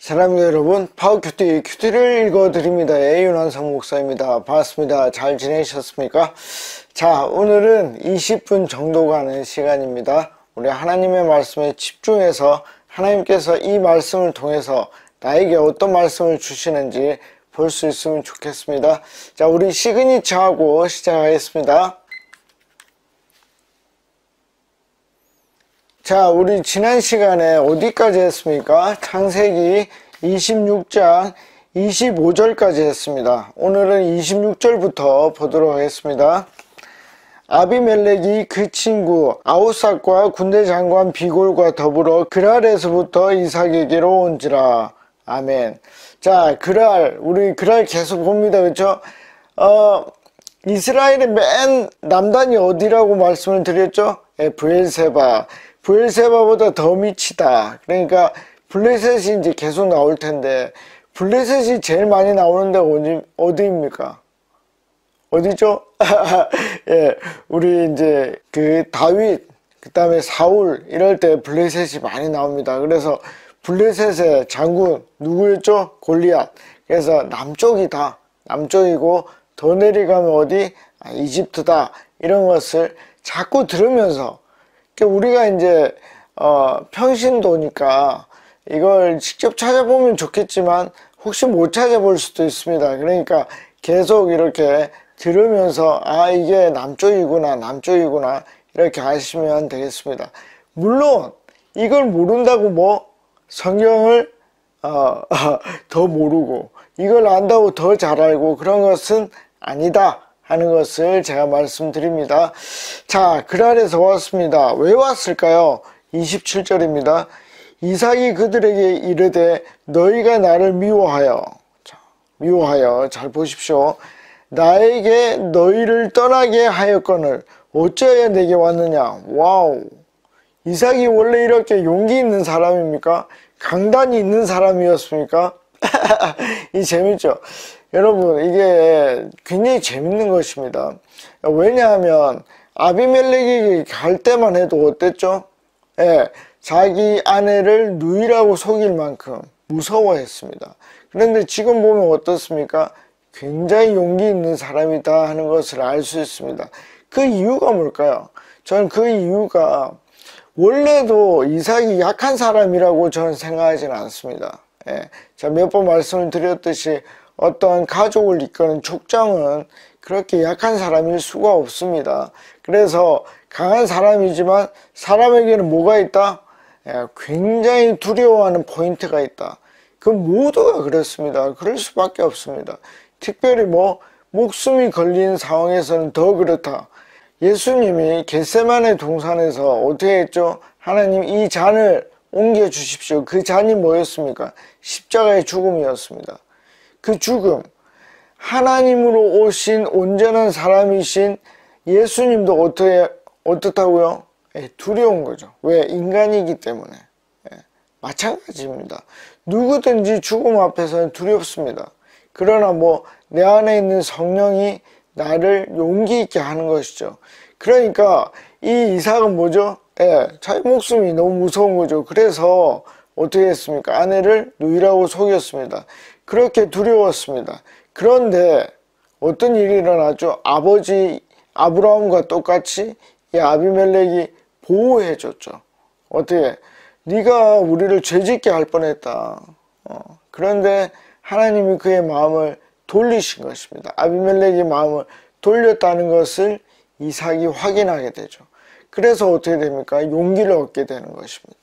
사랑하는 여러분, 큐티를 읽어드립니다. 윤한성 목사입니다. 반갑습니다. 잘 지내셨습니까? 자, 오늘은 20분 정도 가는 시간입니다. 우리 하나님의 말씀에 집중해서 하나님께서 이 말씀을 통해서 나에게 어떤 말씀을 주시는지 볼 수 있으면 좋겠습니다. 자, 우리 시그니처하고 시작하겠습니다. 자, 우리 지난 시간에 어디까지 했습니까? 창세기 26장 25절까지 했습니다. 오늘은 26절부터 보도록 하겠습니다. 아비멜렉이 그 친구 아우삭과 군대 장관 비골과 더불어 그랄에서부터 이삭에게로 온지라. 아멘. 자, 우리 그랄 계속 봅니다. 그렇죠? 이스라엘의 맨 남단이 어디라고 말씀을 드렸죠? 브엘세바. 브엘세바보다 더 밑이다. 그러니까 블레셋이 이제 계속 나올 텐데, 블레셋이 제일 많이 나오는 데가 어디입니까? 어디죠? 예, 우리 이제 그 다윗, 그 다음에 사울 이럴 때 블레셋이 많이 나옵니다. 그래서 블레셋의 장군 누구였죠? 골리앗. 그래서 남쪽이다. 남쪽이고 더 내려가면 어디? 이집트다. 이런 것을 자꾸 들으면서 우리가 이제 평신도니까 이걸 직접 찾아보면 좋겠지만 혹시 못 찾아볼 수도 있습니다. 그러니까 계속 이렇게 들으면서 이게 남쪽이구나 이렇게 아시면 되겠습니다. 물론 이걸 모른다고 뭐 성경을 더 모르고 이걸 안다고 더 잘 알고 그런 것은 아니다 하는 것을 제가 말씀드립니다. 자, 그랄에서 왔습니다. 왜 왔을까요? 27절입니다. 이삭이 그들에게 이르되 너희가 나를 미워하여, 잘 보십시오. 나에게 너희를 떠나게 하였거늘 어찌하여 내게 왔느냐. 와우. 이삭이 원래 이렇게 용기 있는 사람입니까? 강단이 있는 사람이었습니까? 이 재밌죠? 여러분, 이게 굉장히 재밌는 것입니다. 왜냐하면 아비멜렉이 갈 때만 해도 어땠죠? 예, 자기 아내를 누이라고 속일 만큼 무서워했습니다. 그런데 지금 보면 어떻습니까? 굉장히 용기 있는 사람이다 하는 것을 알 수 있습니다. 그 이유가 뭘까요? 저는 그 이유가 원래도 이삭이 약한 사람이라고 저는 생각하지는 않습니다. 예, 자, 몇 번 말씀을 드렸듯이 어떠한 가족을 이끄는 족장은 그렇게 약한 사람일 수가 없습니다. 그래서 강한 사람이지만 사람에게는 뭐가 있다? 굉장히 두려워하는 포인트가 있다. 그 모두가 그렇습니다. 그럴 수밖에 없습니다. 특별히 목숨이 걸린 상황에서는 더 그렇다. 예수님이 겟세마네 동산에서 어떻게 했죠? 하나님 이 잔을 옮겨 주십시오. 그 잔이 뭐였습니까? 십자가의 죽음이었습니다. 그 죽음, 하나님으로 오신 온전한 사람이신 예수님도 어떻다고요? 두려운 거죠. 왜? 인간이기 때문에. 마찬가지입니다. 누구든지 죽음 앞에서는 두렵습니다. 그러나 내 안에 있는 성령이 나를 용기 있게 하는 것이죠. 그러니까 이 이삭은 뭐죠? 자기 목숨이 너무 무서운 거죠. 그래서 어떻게 했습니까? 아내를 누이라고 속였습니다. 그렇게 두려웠습니다. 그런데 어떤 일이 일어났죠? 아버지 아브라함과 똑같이 이 아비멜렉이 보호해 줬죠. 어떻게? 네가 우리를 죄짓게 할 뻔했다. 그런데 하나님이 그의 마음을 돌리신 것입니다. 아비멜렉의 마음을 돌렸다는 것을 이삭이 확인하게 되죠. 그래서 어떻게 됩니까? 용기를 얻게 되는 것입니다.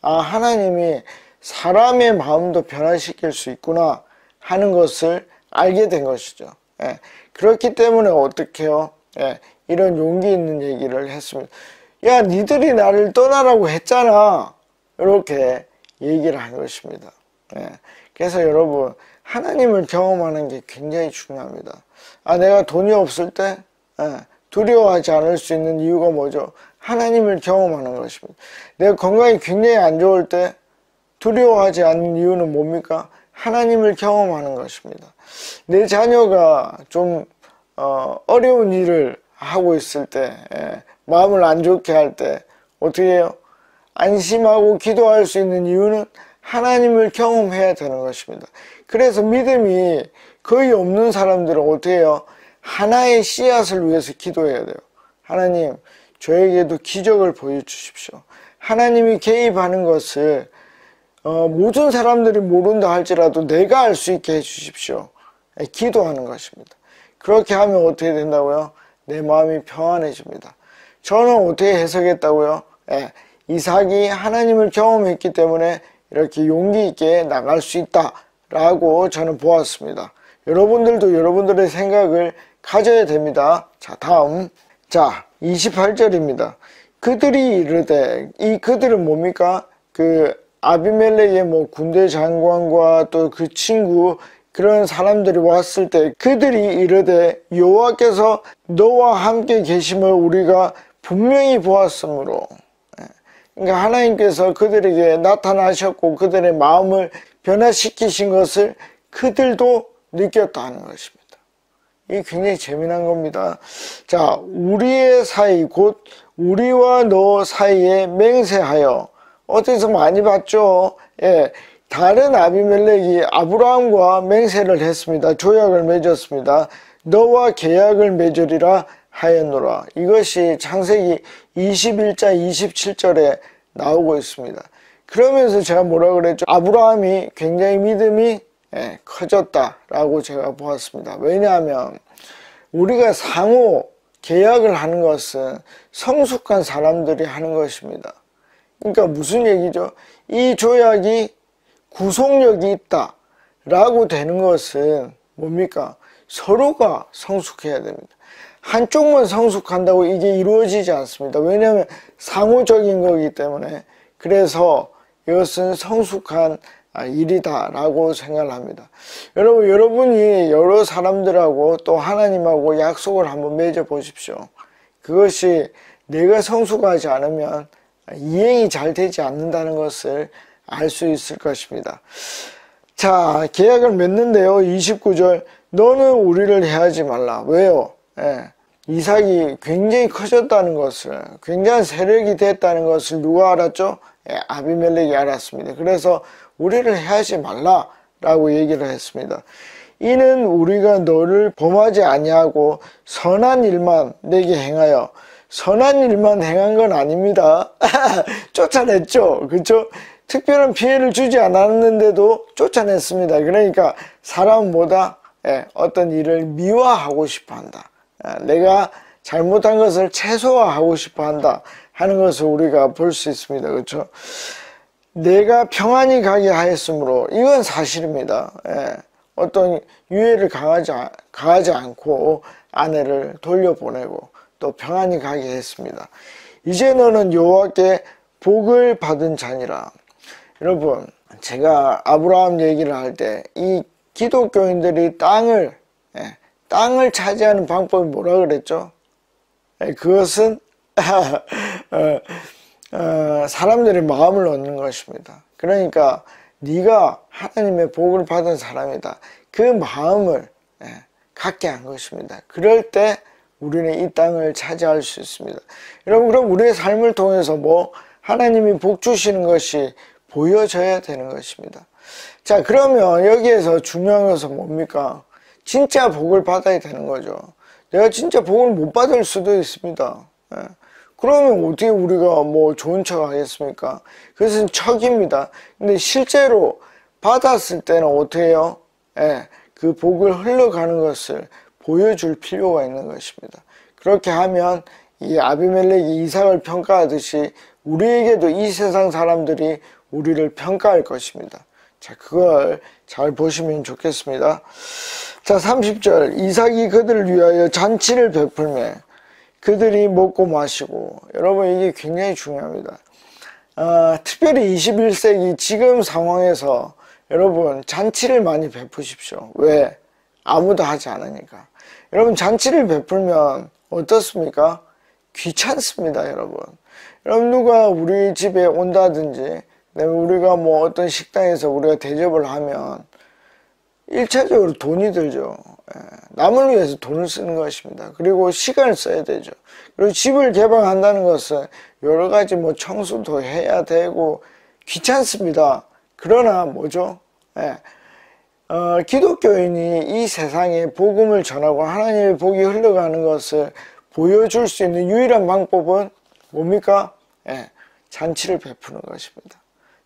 하나님이 사람의 마음도 변화시킬 수 있구나 하는 것을 알게 된 것이죠. 그렇기 때문에 어떻게 해요? 이런 용기 있는 얘기를 했습니다. 야, 니들이 나를 떠나라고 했잖아. 이렇게 얘기를 한 것입니다. 그래서 여러분, 하나님을 경험하는 게 굉장히 중요합니다. 내가 돈이 없을 때 두려워하지 않을 수 있는 이유가 뭐죠? 하나님을 경험하는 것입니다. 내가 건강이 굉장히 안 좋을 때 두려워하지 않는 이유는 뭡니까? 하나님을 경험하는 것입니다. 내 자녀가 좀 어려운 일을 하고 있을 때, 마음을 안 좋게 할 때 어떻게 해요? 안심하고 기도할 수 있는 이유는 하나님을 경험해야 되는 것입니다. 그래서 믿음이 거의 없는 사람들은 어떻게 해요? 하나의 씨앗을 위해서 기도해야 돼요. 하나님, 저에게도 기적을 보여주십시오. 하나님이 개입하는 것을 모든 사람들이 모른다 할지라도 내가 알 수 있게 해주십시오. 기도하는 것입니다. 그렇게 하면 어떻게 된다고요? 내 마음이 평안해집니다. 저는 어떻게 해석했다고요? 이삭이 하나님을 경험했기 때문에 이렇게 용기 있게 나갈 수 있다라고 저는 보았습니다. 여러분들도 여러분들의 생각을 가져야 됩니다. 자, 다음. 자, 28절입니다. 그들이 이르되, 이 그들은 뭡니까? 아비멜렉의 군대 장관과 또 그 친구, 그런 사람들이 왔을 때 그들이 이르되 여호와께서 너와 함께 계심을 우리가 분명히 보았으므로, 그러니까 하나님께서 그들에게 나타나셨고 그들의 마음을 변화시키신 것을 그들도 느꼈다는 것입니다. 이게 굉장히 재미난 겁니다. 자, 우리의 사이 곧 우리와 너 사이에 맹세하여, 어디서 많이 봤죠? 다른 아비멜렉이 아브라함과 맹세를 했습니다. 조약을 맺었습니다. 너와 계약을 맺으리라 하였노라. 이것이 창세기 21장 27절에 나오고 있습니다. 그러면서 제가 뭐라 그랬죠? 아브라함이 굉장히 믿음이 커졌다라고 제가 보았습니다. 왜냐하면 우리가 상호 계약을 하는 것은 성숙한 사람들이 하는 것입니다. 그러니까 무슨 얘기죠? 이 조약이 구속력이 있다 라고 되는 것은 뭡니까? 서로가 성숙해야 됩니다. 한쪽만 성숙한다고 이게 이루어지지 않습니다. 왜냐하면 상호적인 거기 때문에. 그래서 이것은 성숙한 일이다 라고 생각을 합니다. 여러분이 여러 사람들하고 또 하나님하고 약속을 한번 맺어 보십시오. 그것이 내가 성숙하지 않으면 이행이 잘 되지 않는다는 것을 알 수 있을 것입니다. 자, 계약을 맺는데요. 29절, 너는 우리를 해하지 말라. 왜요? 이삭이 굉장히 커졌다는 것을, 굉장한 세력이 됐다는 것을 누가 알았죠? 아비멜렉이 알았습니다. 그래서 우리를 해하지 말라 라고 얘기를 했습니다. 이는 우리가 너를 범하지 아니하고 선한 일만 내게 행하여, 선한 일만 행한 건 아닙니다. 쫓아냈죠. 그렇죠? 특별한 피해를 주지 않았는데도 쫓아냈습니다. 그러니까 사람은 뭐다? 어떤 일을 미화하고 싶어 한다. 내가 잘못한 것을 최소화하고 싶어 한다 하는 것을 우리가 볼 수 있습니다. 그렇죠? 내가 평안히 가게 하였으므로, 이건 사실입니다. 어떤 유해를 가하지 않고 아내를 돌려보내고 또 평안히 가게 했습니다. 이제 너는 여호와께 복을 받은 자니라. 여러분, 제가 아브라함 얘기를 할 때 이 기독교인들이 땅을 차지하는 방법이 뭐라 그랬죠? 그것은 사람들의 마음을 얻는 것입니다. 그러니까 네가 하나님의 복을 받은 사람이다. 그 마음을 갖게 한 것입니다. 그럴 때 우리는 이 땅을 차지할 수 있습니다. 여러분, 그럼 우리의 삶을 통해서 하나님이 복 주시는 것이 보여져야 되는 것입니다. 자, 그러면 여기에서 중요한 것은 뭡니까? 진짜 복을 받아야 되는 거죠. 내가 진짜 복을 못 받을 수도 있습니다. 그러면 어떻게 우리가 좋은 척 하겠습니까? 그것은 척입니다. 근데 실제로 받았을 때는 어떻게 해요? 그 복을 흘러가는 것을 보여줄 필요가 있는 것입니다. 그렇게 하면 이 아비멜렉이 이삭을 평가하듯이 우리에게도 이 세상 사람들이 우리를 평가할 것입니다. 자, 그걸 잘 보시면 좋겠습니다. 자, 30절, 이삭이 그들을 위하여 잔치를 베풀매 그들이 먹고 마시고. 여러분, 이게 굉장히 중요합니다. 특별히 21세기 지금 상황에서 여러분 잔치를 많이 베푸십시오. 왜? 아무도 하지 않으니까. 여러분, 잔치를 베풀면 어떻습니까? 귀찮습니다. 여러분 누가 우리 집에 온다든지 우리가 어떤 식당에서 우리가 대접을 하면 1차적으로 돈이 들죠. 남을 위해서 돈을 쓰는 것입니다. 그리고 시간을 써야 되죠. 그리고 집을 개방한다는 것은 여러 가지 청소도 해야 되고 귀찮습니다. 그러나 뭐죠? 예. 기독교인이 이 세상에 복음을 전하고 하나님의 복이 흘러가는 것을 보여줄 수 있는 유일한 방법은 뭡니까? 예, 잔치를 베푸는 것입니다.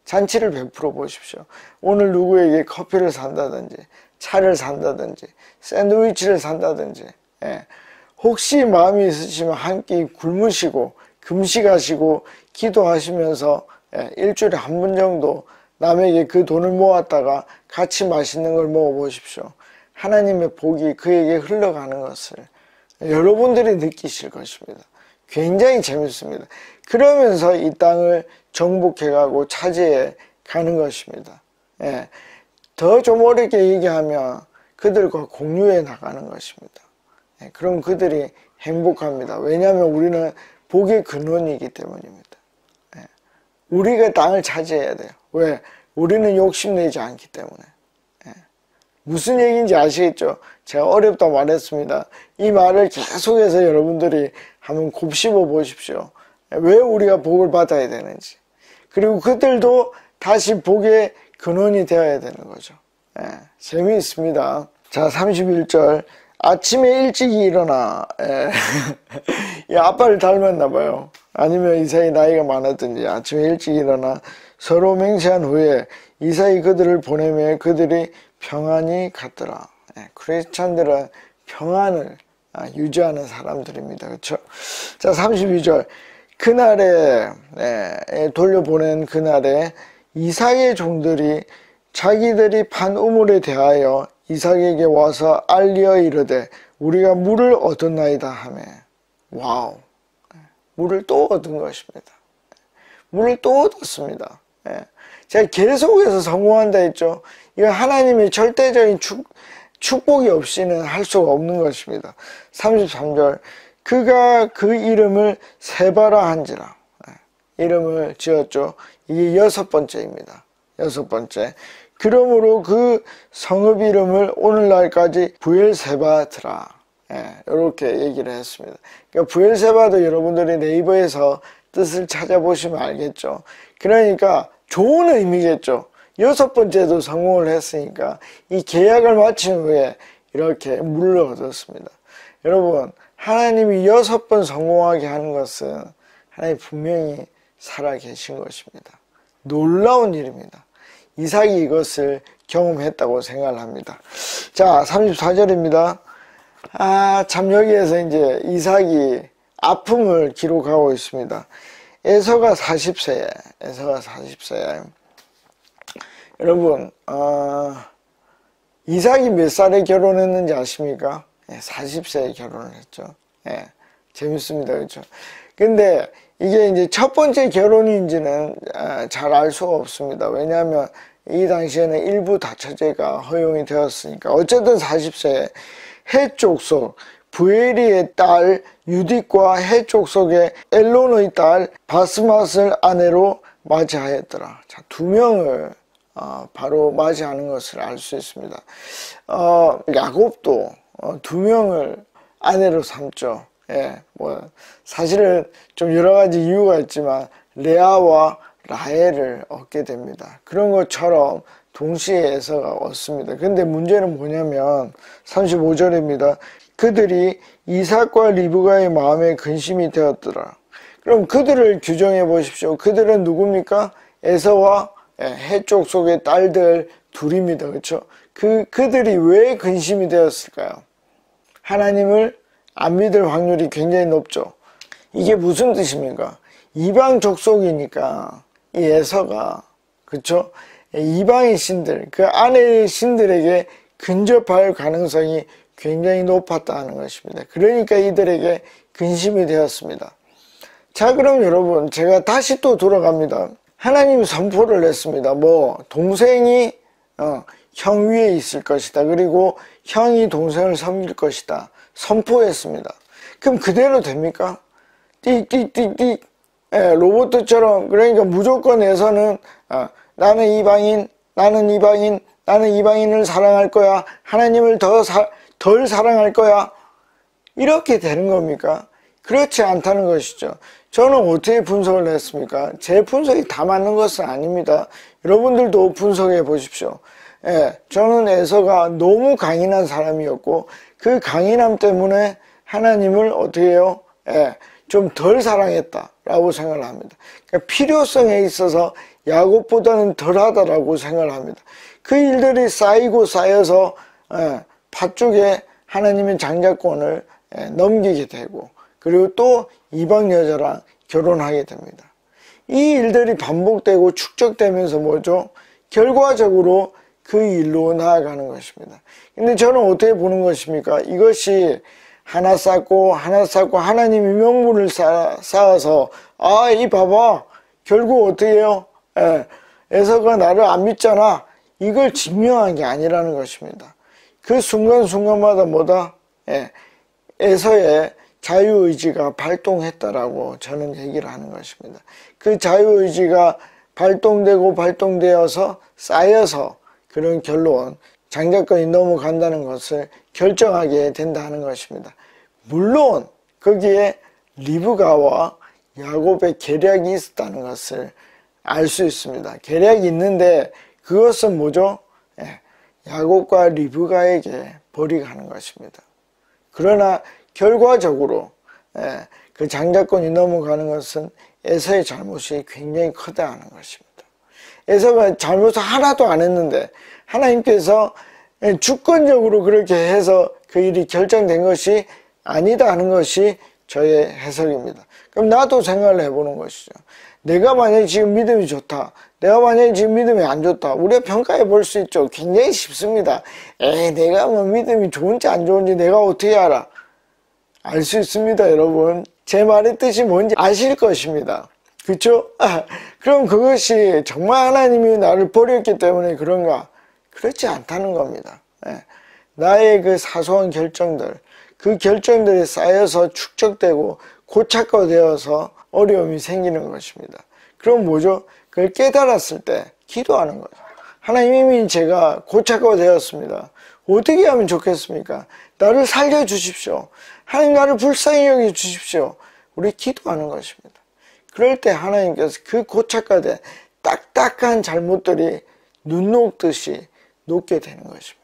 잔치를 베풀어 보십시오. 오늘 누구에게 커피를 산다든지 차를 산다든지 샌드위치를 산다든지, 예, 혹시 마음이 있으시면 한 끼 굶으시고 금식하시고 기도하시면서, 예, 일주일에 한 번 정도 남에게 그 돈을 모았다가 같이 맛있는 걸 먹어보십시오. 하나님의 복이 그에게 흘러가는 것을 여러분들이 느끼실 것입니다. 굉장히 재밌습니다. 그러면서 이 땅을 정복해가고 차지해 가는 것입니다. 예. 더 좀 어렵게 얘기하면 그들과 공유해 나가는 것입니다. 예. 그럼 그들이 행복합니다. 왜냐하면 우리는 복의 근원이기 때문입니다. 예. 우리가 땅을 차지해야 돼요. 왜? 우리는 욕심내지 않기 때문에. 예. 무슨 얘기인지 아시겠죠? 제가 어렵다 말했습니다. 이 말을 계속해서 여러분들이 한번 곱씹어 보십시오. 왜 우리가 복을 받아야 되는지. 그리고 그들도 다시 복의 근원이 되어야 되는 거죠. 예. 재미있습니다. 자, 31절. 아침에 일찍 일어나. 예. 이 아빠를 닮았나 봐요. 아니면 이삭이 나이가 많았든지. 아침에 일찍 일어나 서로 맹세한 후에 이삭이 그들을 보내며 그들이 평안히 갔더라. 예. 크리스찬들은 평안을 유지하는 사람들입니다. 그렇죠? 자, 32절. 그날에, 돌려보낸 그날에 이삭의 종들이 자기들이 판 우물에 대하여 이삭에게 와서 알리어 이르되 우리가 물을 얻었나이다 하매. 와우. 물을 또 얻은 것입니다. 물을 또 얻었습니다. 제가 계속해서 성공한다 했죠. 이거 하나님의 절대적인 축복이 없이는 할 수가 없는 것입니다. 33절. 그가 그 이름을 세바라 한지라. 이름을 지었죠. 이게 6번째입니다. 6번째. 그러므로 그 성읍 이름을 오늘날까지 부엘세바더라. 이렇게 얘기를 했습니다. 그러니까 부엘세바도 여러분들이 네이버에서 뜻을 찾아보시면 알겠죠. 그러니까 좋은 의미겠죠. 6번째도 성공을 했으니까 이 계약을 마친 후에 이렇게 물을 얻었습니다. 여러분, 하나님이 6번 성공하게 하는 것은 하나님 분명히 살아계신 것입니다. 놀라운 일입니다. 이삭이 이것을 경험했다고 생각을 합니다. 자, 34절입니다. 참 여기에서 이제 이삭이 아픔을 기록하고 있습니다. 에서가 40세에. 여러분, 이삭이 몇 살에 결혼했는지 아십니까? 40세에 결혼을 했죠. 재밌습니다. 그렇죠? 근데 이게 이제 첫 번째 결혼인지는 잘 알 수가 없습니다. 왜냐하면 이 당시에는 일부 다처제가 허용이 되었으니까. 어쨌든 40세에 해족속 부에리의 딸 유딕과 해족속의 엘론의 딸 바스맛을 아내로 맞이하였더라. 자, 2명을 바로 맞이하는 것을 알 수 있습니다. 야곱도 2명을 아내로 삼죠. 사실은 좀 여러 가지 이유가 있지만 레아와 라헬을 얻게 됩니다. 그런 것처럼 동시에 에서가 얻습니다. 근데 문제는 뭐냐면 35절입니다. 그들이 이삭과 리브가의 마음에 근심이 되었더라. 그럼 그들을 규정해 보십시오. 그들은 누굽니까? 에서와 해쪽 속의 딸들 둘입니다. 그렇죠? 그들이 왜 근심이 되었을까요? 하나님을 안 믿을 확률이 굉장히 높죠. 이게 무슨 뜻입니까? 이방 족속이니까 이 에서가, 그렇죠? 이방의 신들, 그 아내의 신들에게 근접할 가능성이 굉장히 높았다는 것입니다. 그러니까 이들에게 근심이 되었습니다. 자, 그럼 여러분, 제가 다시 또 돌아갑니다. 하나님이 선포를 했습니다. 동생이 형 위에 있을 것이다. 그리고 형이 동생을 섬길 것이다. 선포했습니다. 그럼 그대로 됩니까? 띡띡띡띡 로봇처럼. 그러니까 무조건 에서는 나는 이방인, 나는 이방인을 사랑할 거야. 하나님을 덜 사랑할 거야. 이렇게 되는 겁니까? 그렇지 않다는 것이죠. 저는 어떻게 분석을 했습니까? 제 분석이 다 맞는 것은 아닙니다. 여러분들도 분석해 보십시오. 예, 저는 에서가 너무 강인한 사람이었고 그 강인함 때문에 하나님을 어떻게 해요? 예, 좀 덜 사랑했다라고 생각을 합니다. 그러니까 필요성에 있어서 야곱보다는 덜하다라고 생각을 합니다. 그 일들이 쌓이고 쌓여서 팥죽에 하나님의 장자권을 넘기게 되고 그리고 또 이방 여자랑 결혼하게 됩니다. 이 일들이 반복되고 축적되면서 뭐죠? 결과적으로 그 일로 나아가는 것입니다. 근데 저는 어떻게 보는 것입니까? 이것이 하나 쌓고 하나님이 명분을 쌓아서 이 봐봐 결국 어떻게 해요? 에서가 나를 안 믿잖아. 이걸 증명한 게 아니라는 것입니다. 그 순간순간마다 뭐다? 에서의 자유의지가 발동했다라고 저는 얘기를 하는 것입니다. 그 자유의지가 발동되어서 쌓여서 그런 결론, 장자권이 넘어간다는 것을 결정하게 된다는 것입니다. 물론 거기에 리브가와 야곱의 계략이 있었다는 것을 알 수 있습니다. 계략이 있는데 그것은 뭐죠? 야곱과 리브가에게 벌이가는 것입니다. 그러나 결과적으로 그 장자권이 넘어가는 것은 에서의 잘못이 굉장히 크다는 것입니다. 에서가 잘못을 하나도 안 했는데 하나님께서 주권적으로 그렇게 해서 그 일이 결정된 것이 아니다 하는 것이 저의 해석입니다. 그럼 나도 생각을 해보는 것이죠. 내가 만약에 지금 믿음이 좋다. 내가 만약에 지금 믿음이 안 좋다. 우리가 평가해 볼 수 있죠. 굉장히 쉽습니다. 내가 뭐 믿음이 좋은지 안 좋은지 내가 어떻게 알아? 알 수 있습니다, 여러분. 제 말의 뜻이 뭔지 아실 것입니다. 그렇죠? 그럼 그것이 정말 하나님이 나를 버렸기 때문에 그런가? 그렇지 않다는 겁니다. 나의 그 사소한 결정들, 그 결정들이 쌓여서 축적되고 고착화되어서 어려움이 생기는 것입니다. 그럼 뭐죠? 그걸 깨달았을 때 기도하는 거죠. 하나님이 제가 고착화되었습니다. 어떻게 하면 좋겠습니까? 나를 살려주십시오. 하나님 나를 불쌍히 여겨주십시오. 우리 기도하는 것입니다. 그럴 때 하나님께서 그 고착화된 딱딱한 잘못들이 눈 녹듯이 녹게 되는 것입니다.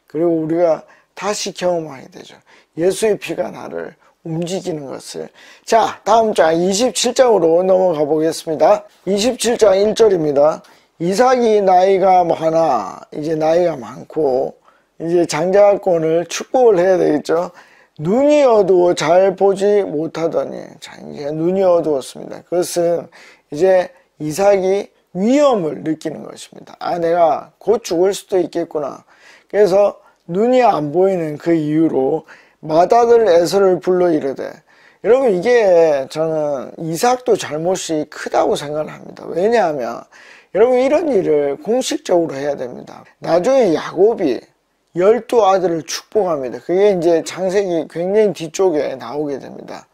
그리고 우리가 다시 경험하게 되죠. 예수의 피가 나를 움직이는 것을. 자, 다음 장 27장으로 넘어가 보겠습니다. 27장 1절입니다. 이삭이 나이가 많아, 이제 나이가 많고 이제 장자권을 축복을 해야 되겠죠. 눈이 어두워 잘 보지 못하더니, 자, 이제 눈이 어두웠습니다. 그것은 이제 이삭이 위험을 느끼는 것입니다. 내가 곧 죽을 수도 있겠구나. 그래서 눈이 안 보이는 그 이유로 맏아들 에서를 불러 이르되, 여러분 이게 저는 이삭도 잘못이 크다고 생각을 합니다. 왜냐하면 여러분 이런 일을 공식적으로 해야 됩니다. 나중에 야곱이 12아들을 축복합니다. 그게 이제 창세기 굉장히 뒤쪽에 나오게 됩니다.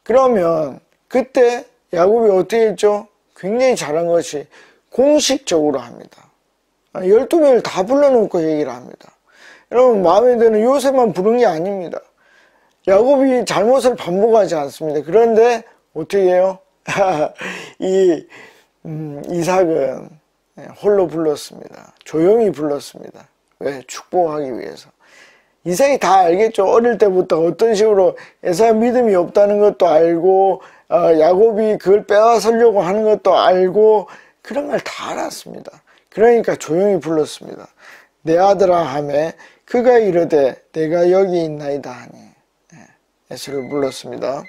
그러면 그때 야곱이 어떻게 했죠? 굉장히 잘한 것이 공식적으로 합니다. 12명을 다 불러놓고 얘기를 합니다. 여러분 마음에 드는 요셉만 부른 게 아닙니다. 야곱이 잘못을 반복하지 않습니다. 그런데 어떻게 해요? 이삭은 홀로 불렀습니다. 조용히 불렀습니다. 왜? 축복하기 위해서. 이삭이 다 알겠죠. 어릴 때부터 어떤 식으로 에사의 믿음이 없다는 것도 알고 야곱이 그걸 빼앗으려고 하는 것도 알고 그런 걸 다 알았습니다. 그러니까 조용히 불렀습니다. 내 아들아 하매 그가 이르되 내가 여기 있나이다 하니 에서를 불렀습니다.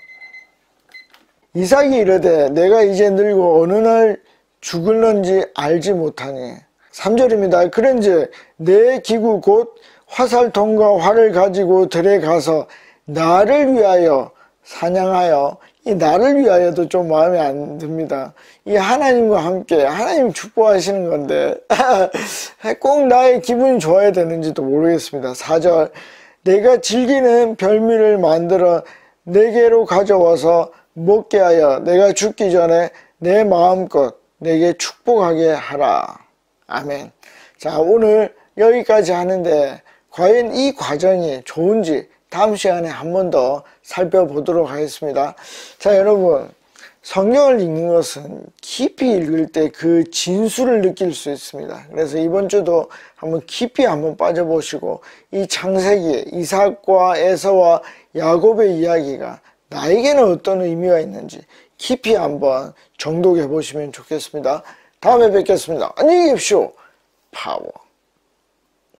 이삭이 이르되 내가 이제 늙어 어느 날 죽을런지 알지 못하니. 3절입니다. 그런즉 내 기구 곧 화살통과 활을 가지고 들에 가서 나를 위하여 사냥하여, 이 나를 위하여도 좀 마음에 안 듭니다. 이 하나님과 함께 하나님 축복하시는 건데 꼭 나의 기분이 좋아야 되는지도 모르겠습니다. 4절 내가 즐기는 별미를 만들어 내게로 가져와서 먹게 하여 내가 죽기 전에 내 마음껏 내게 축복하게 하라. 아멘. 자, 오늘 여기까지 하는데 과연 이 과정이 좋은지 다음 시간에 한 번 더 살펴보도록 하겠습니다. 자, 여러분, 성경을 읽는 것은 깊이 읽을 때 그 진수를 느낄 수 있습니다. 그래서 이번 주도 한번 깊이 한번 빠져보시고 이 창세기에 이삭과 에서와 야곱의 이야기가 나에게는 어떤 의미가 있는지 깊이 한번 정독해 보시면 좋겠습니다. 다음에 뵙겠습니다. 안녕히 계십시오. 파워.